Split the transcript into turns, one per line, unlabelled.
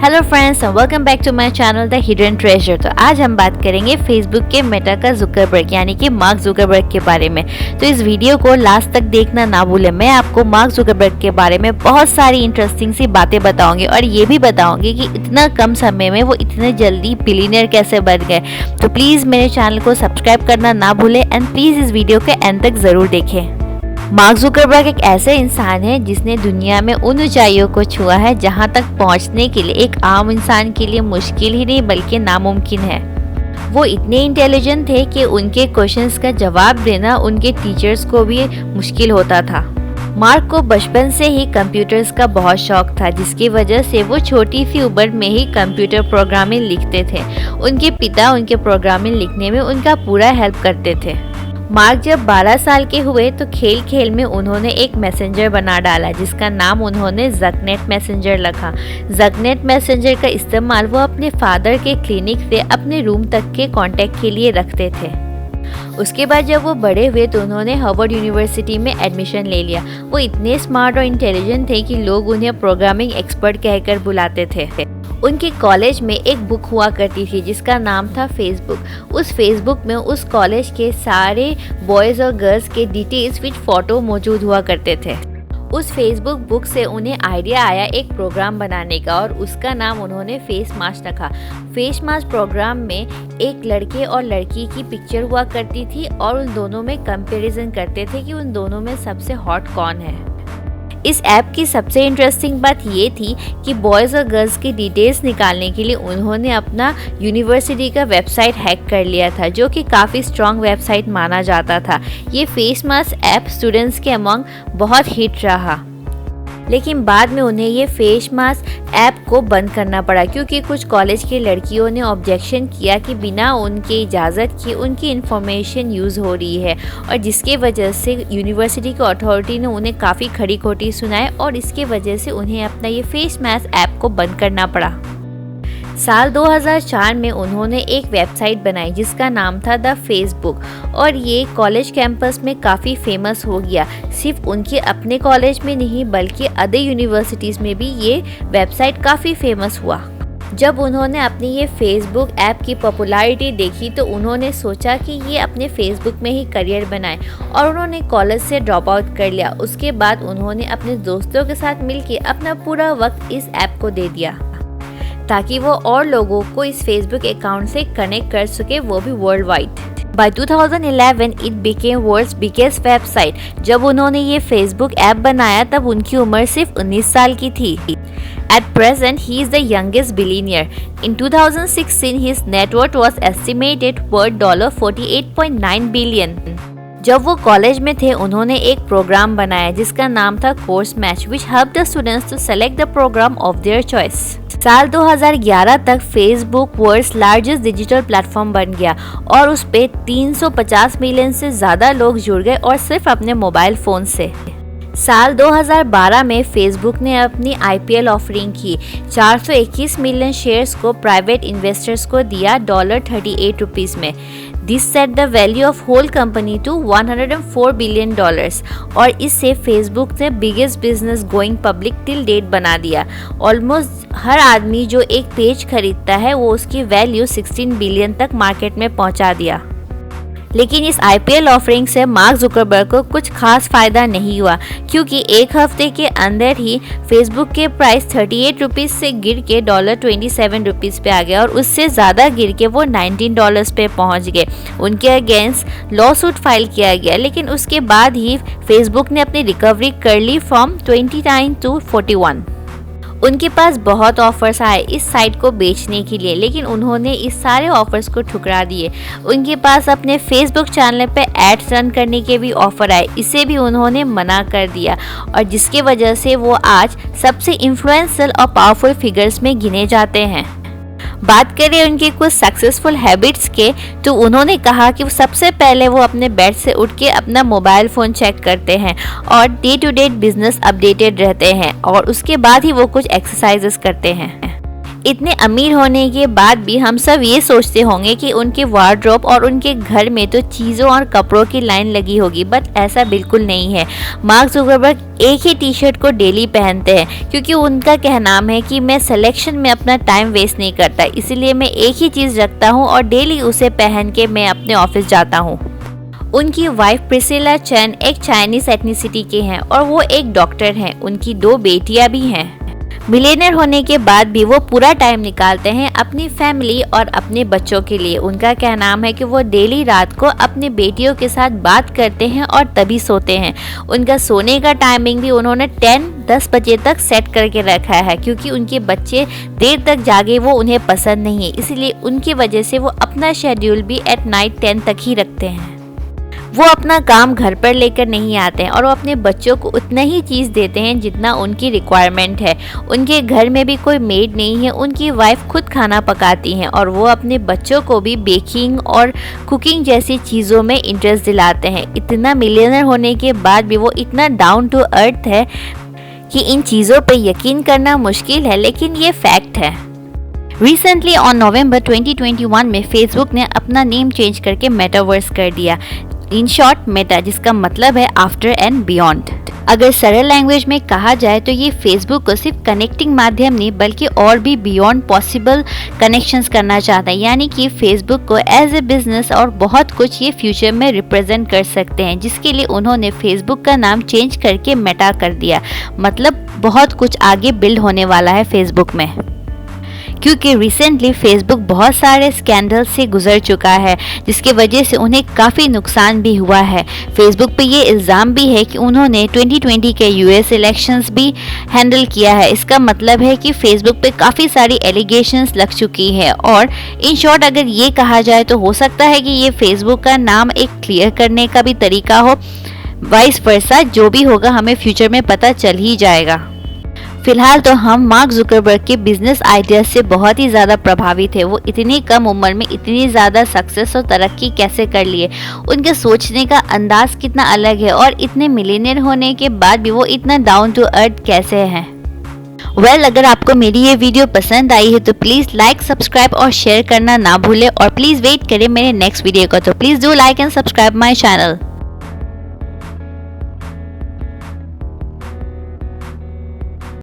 Hello friends and welcome back to my channel the hidden treasure. तो आज हम बात करेंगे फेसबुक के मेटा का जुकरबर्ग यानी कि मार्क जुकरबर्ग के बारे में। तो इस वीडियो को लास्ट तक देखना ना भूलें। मैं आपको मार्क जुकरबर्ग के बारे में बहुत सारी इंटरेस्टिंग सी बातें बताऊंगी और ये भी बताऊंगी कि इतना कम समय में वो इतने जल्दी बिलियनियर कैसे बन गए। तो प्लीज़ मेरे चैनल को सब्सक्राइब करना ना भूलें एंड प्लीज़ इस वीडियो के एंड तक ज़रूर देखें। मार्क जुकरबर्ग एक ऐसे इंसान है जिसने दुनिया में उन ऊंचाइयों को छुआ है जहां तक पहुंचने के लिए एक आम इंसान के लिए मुश्किल ही नहीं बल्कि नामुमकिन है। वो इतने इंटेलिजेंट थे कि उनके क्वेश्चंस का जवाब देना उनके टीचर्स को भी मुश्किल होता था। मार्क को बचपन से ही कंप्यूटर्स का बहुत शौक था, जिसकी वजह से वो छोटी सी उम्र में ही कंप्यूटर प्रोग्रामिंग लिखते थे। उनके पिता उनके प्रोग्रामिंग लिखने में उनका पूरा हेल्प करते थे। मार्क जब 12 साल के हुए तो खेल खेल में उन्होंने एक मैसेंजर बना डाला जिसका नाम उन्होंने जकनेट मैसेंजर रखा। जकनेट मैसेंजर का इस्तेमाल वो अपने फादर के क्लिनिक से अपने रूम तक के कांटेक्ट के लिए रखते थे। उसके बाद जब वो बड़े हुए तो उन्होंने हार्वर्ड यूनिवर्सिटी में एडमिशन ले लिया। वो इतने स्मार्ट और इंटेलिजेंट थे कि लोग उन्हें प्रोग्रामिंग एक्सपर्ट कहकर बुलाते थे। उनके कॉलेज में एक बुक हुआ करती थी जिसका नाम था फेसबुक। उस फेसबुक में उस कॉलेज के सारे बॉयज़ और गर्ल्स के डिटेल्स विद फ़ोटो मौजूद हुआ करते थे। उस फेसबुक बुक से उन्हें आइडिया आया एक प्रोग्राम बनाने का और उसका नाम उन्होंने फेस मास्क रखा। फेस मास्क प्रोग्राम में एक लड़के और लड़की की पिक्चर हुआ करती थी और उन दोनों में कंपैरिजन करते थे कि उन दोनों में सबसे हॉट कौन है। इस ऐप की सबसे इंटरेस्टिंग बात ये थी कि बॉयज़ और गर्ल्स की डिटेल्स निकालने के लिए उन्होंने अपना यूनिवर्सिटी का वेबसाइट हैक कर लिया था, जो कि काफ़ी स्ट्रॉन्ग वेबसाइट माना जाता था। ये फेस मास्क ऐप स्टूडेंट्स के अमंग बहुत हिट रहा, लेकिन बाद में उन्हें ये फेस मास्क ऐप को बंद करना पड़ा क्योंकि कुछ कॉलेज की लड़कियों ने ऑब्जेक्शन किया कि बिना उनके इजाज़त के उनकी इन्फॉर्मेशन यूज़ हो रही है, और जिसके वजह से यूनिवर्सिटी की अथॉरिटी ने उन्हें काफ़ी खरी खोटी सुनाए और इसके वजह से उन्हें अपना ये फेस मास्क ऐप को बंद करना पड़ा। साल 2004 में उन्होंने एक वेबसाइट बनाई जिसका नाम था द फेसबुक, और ये कॉलेज कैंपस में काफ़ी फेमस हो गया। सिर्फ उनके अपने कॉलेज में नहीं बल्कि अदर यूनिवर्सिटीज़ में भी ये वेबसाइट काफ़ी फेमस हुआ। जब उन्होंने अपनी ये फेसबुक ऐप की पॉपुलैरिटी देखी तो उन्होंने सोचा कि ये अपने फेसबुक में ही करियर बनाए और उन्होंने कॉलेज से ड्रॉप आउट कर लिया। उसके बाद उन्होंने अपने दोस्तों के साथ मिलकर अपना पूरा वक्त इस ऐप को दे दिया ताकि वो और लोगों को इस फेसबुक अकाउंट से कनेक्ट कर सके, वो भी world wide. By 2011 it became world's biggest website. जब उन्होंने ये फेसबुक ऐप बनाया तब उनकी उम्र सिर्फ 19 साल की थी। At present, he is the youngest billionaire. In 2016, his net worth was estimated worth $48.9 billion. जब वो कॉलेज में थे उन्होंने एक प्रोग्राम बनाया जिसका नाम था course match, which helped the students to select the program of their choice. साल 2011 तक Facebook world's largest digital platform बन गया और उस पे 350 मिलियन से ज़्यादा लोग जुड़ गए और सिर्फ अपने मोबाइल फ़ोन से। साल 2012 में फेसबुक ने अपनी IPL ऑफरिंग की। 421 मिलियन शेयर्स को प्राइवेट इन्वेस्टर्स को दिया $38 में। This set the value of whole company to $104 billion और इससे फेसबुक ने biggest business going public till date बना दिया। ऑलमोस्ट हर आदमी जो एक पेज खरीदता है वो उसकी वैल्यू 16 बिलियन तक मार्केट में पहुंचा दिया। लेकिन इस IPL ऑफरिंग से मार्क जुकरबर्ग को कुछ खास फायदा नहीं हुआ क्योंकि एक हफ्ते के अंदर ही फेसबुक के प्राइस $38 से गिर के $27 पे आ गया और उससे ज़्यादा गिर के वो $19 पे पहुंच गए। उनके अगेंस्ट लॉ सूट फाइल किया गया, लेकिन उसके बाद ही फेसबुक ने अपनी रिकवरी कर ली फ्रॉम 29 to 41। उनके पास बहुत ऑफर्स आए इस साइट को बेचने के लिए, लेकिन उन्होंने इस सारे ऑफर्स को ठुकरा दिए। उनके पास अपने फेसबुक चैनल पे एड्स रन करने के भी ऑफर आए, इसे भी उन्होंने मना कर दिया, और जिसकी वजह से वो आज सबसे इन्फ्लुएंशियल और पावरफुल फिगर्स में गिने जाते हैं। बात करें उनके कुछ सक्सेसफुल हैबिट्स के तो उन्होंने कहा कि सबसे पहले वो अपने बेड से उठ के अपना मोबाइल फ़ोन चेक करते हैं और day to day business updated रहते हैं और उसके बाद ही वो कुछ एक्सरसाइजेस करते हैं। इतने अमीर होने के बाद भी हम सब ये सोचते होंगे कि उनके वार्डरोब और उनके घर में तो चीज़ों और कपड़ों की लाइन लगी होगी, बट ऐसा बिल्कुल नहीं है। मार्क जुकरबर्ग एक ही टी शर्ट को डेली पहनते हैं क्योंकि उनका कहना है कि मैं सिलेक्शन में अपना टाइम वेस्ट नहीं करता, इसलिए मैं एक ही चीज़ रखता हूँ और डेली उसे पहन के मैं अपने ऑफिस जाता हूँ। उनकी वाइफ प्रिसिला चैन एक चाइनीज एथनिसिटी के हैं और वो एक डॉक्टर हैं। उनकी 2 बेटियां भी हैं। मिलियनर होने के बाद भी वो पूरा टाइम निकालते हैं अपनी फैमिली और अपने बच्चों के लिए। उनका कहना है कि वो डेली रात को अपने बेटियों के साथ बात करते हैं और तभी सोते हैं। उनका सोने का टाइमिंग भी उन्होंने 10-10 बजे तक सेट करके रखा है क्योंकि उनके बच्चे देर तक जागे वो उन्हें पसंद नहीं है, इसलिए उनकी वजह से वो अपना शेड्यूल भी एट नाइट 10 तक ही रखते हैं। वो अपना काम घर पर लेकर नहीं आते हैं और वो अपने बच्चों को उतना ही चीज़ देते हैं जितना उनकी रिक्वायरमेंट है। उनके घर में भी कोई मेड नहीं है, उनकी वाइफ खुद खाना पकाती हैं और वो अपने बच्चों को भी बेकिंग और कुकिंग जैसी चीज़ों में इंटरेस्ट दिलाते हैं। इतना मिलियनर होने के बाद भी वो इतना डाउन टू अर्थ है कि इन चीज़ों पर यकीन करना मुश्किल है, लेकिन ये फैक्ट है। रिसेंटली ऑन नवंबर 2021 में फेसबुक ने अपना नेम चेंज करके मेटावर्स कर दिया, इन शॉर्ट मेटा, जिसका मतलब है आफ्टर एंड बियॉन्ड। अगर सरल लैंग्वेज में कहा जाए तो ये फेसबुक को सिर्फ कनेक्टिंग माध्यम नहीं बल्कि और भी बियॉन्ड पॉसिबल कनेक्शंस करना चाहता है, यानी कि फेसबुक को एज ए बिजनेस और बहुत कुछ ये फ्यूचर में रिप्रेजेंट कर सकते हैं, जिसके लिए उन्होंने फेसबुक का नाम चेंज करके मेटा कर दिया। मतलब बहुत कुछ आगे बिल्ड होने वाला है फेसबुक में, क्योंकि रिसेंटली फेसबुक बहुत सारे स्कैंडल से गुजर चुका है जिसकी वजह से उन्हें काफ़ी नुकसान भी हुआ है। फेसबुक पे ये इल्ज़ाम भी है कि उन्होंने 2020 के यूएस इलेक्शंस भी हैंडल किया है। इसका मतलब है कि फेसबुक पे काफ़ी सारी एलिगेशंस लग चुकी है और इन शॉर्ट अगर ये कहा जाए तो हो सकता है कि ये फेसबुक का नाम एक क्लियर करने का भी तरीका हो। वाइस वर्सा जो भी होगा हमें फ्यूचर में पता चल ही जाएगा। फिलहाल तो हम मार्क जुकरबर्ग के बिजनेस आइडिया से बहुत ही ज़्यादा प्रभावित है। वो इतनी कम उम्र में इतनी ज़्यादा सक्सेस और तरक्की कैसे कर लिए, उनके सोचने का अंदाज कितना अलग है और इतने मिलियनेयर होने के बाद भी वो इतना डाउन टू अर्थ कैसे हैं। अगर आपको मेरी ये वीडियो पसंद आई है तो प्लीज़ लाइक, सब्सक्राइब और शेयर करना ना भूलें और प्लीज़ वेट करें मेरे नेक्स्ट वीडियो का। तो please do like and subscribe my channel.